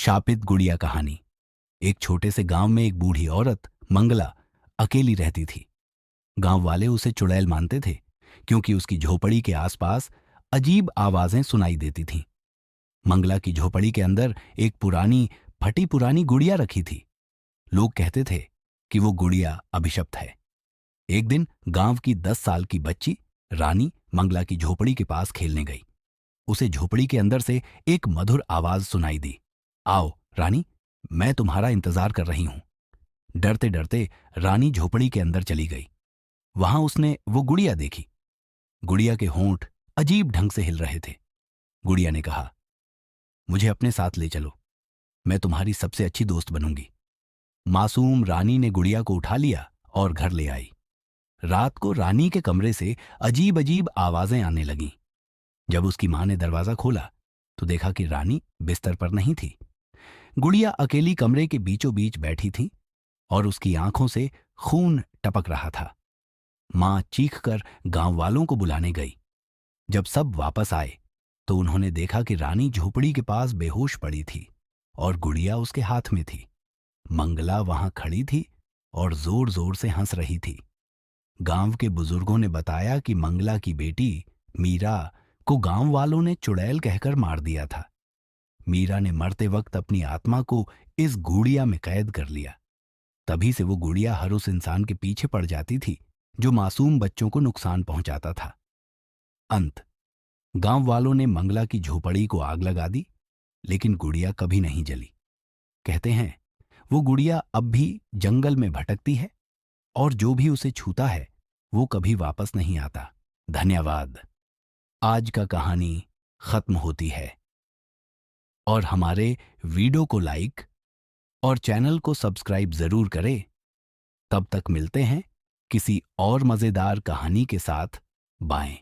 शापित गुड़िया कहानी। एक छोटे से गांव में एक बूढ़ी औरत मंगला अकेली रहती थी। गांव वाले उसे चुड़ैल मानते थे क्योंकि उसकी झोपड़ी के आसपास अजीब आवाजें सुनाई देती थीं। मंगला की झोपड़ी के अंदर एक पुरानी फटी पुरानी गुड़िया रखी थी। लोग कहते थे कि वो गुड़िया अभिशप्त है। एक दिन गांव की 10 साल की बच्ची रानी मंगला की झोपड़ी के पास खेलने गई। उसे झोपड़ी के अंदर से एक मधुर आवाज सुनाई दी। आओ रानी, मैं तुम्हारा इंतजार कर रही हूं। डरते डरते रानी झोपड़ी के अंदर चली गई। वहां उसने वो गुड़िया देखी। गुड़िया के होंठ अजीब ढंग से हिल रहे थे। गुड़िया ने कहा, मुझे अपने साथ ले चलो, मैं तुम्हारी सबसे अच्छी दोस्त बनूंगी। मासूम रानी ने गुड़िया को उठा लिया और घर ले आई। रात को रानी के कमरे से अजीब अजीब आवाजें आने लगीं। जब उसकी मां ने दरवाजा खोला तो देखा कि रानी बिस्तर पर नहीं थी। गुड़िया अकेली कमरे के बीचों बीच बैठी थी और उसकी आंखों से खून टपक रहा था। मां चीखकर गांव वालों को बुलाने गई। जब सब वापस आए तो उन्होंने देखा कि रानी झोपड़ी के पास बेहोश पड़ी थी और गुड़िया उसके हाथ में थी। मंगला वहां खड़ी थी और जोर जोर से हंस रही थी। गांव के बुजुर्गों ने बताया कि मंगला की बेटी मीरा को गांव वालों ने चुड़ैल कहकर मार दिया था। मीरा ने मरते वक्त अपनी आत्मा को इस गुड़िया में कैद कर लिया। तभी से वो गुड़िया हर उस इंसान के पीछे पड़ जाती थी जो मासूम बच्चों को नुकसान पहुंचाता था। अंत। गांव वालों ने मंगला की झोपड़ी को आग लगा दी, लेकिन गुड़िया कभी नहीं जली। कहते हैं वो गुड़िया अब भी जंगल में भटकती है और जो भी उसे छूता है वो कभी वापस नहीं आता। धन्यवाद। आज का कहानी खत्म होती है और हमारे वीडियो को लाइक और चैनल को सब्सक्राइब जरूर करें। तब तक मिलते हैं किसी और मजेदार कहानी के साथ। बाय।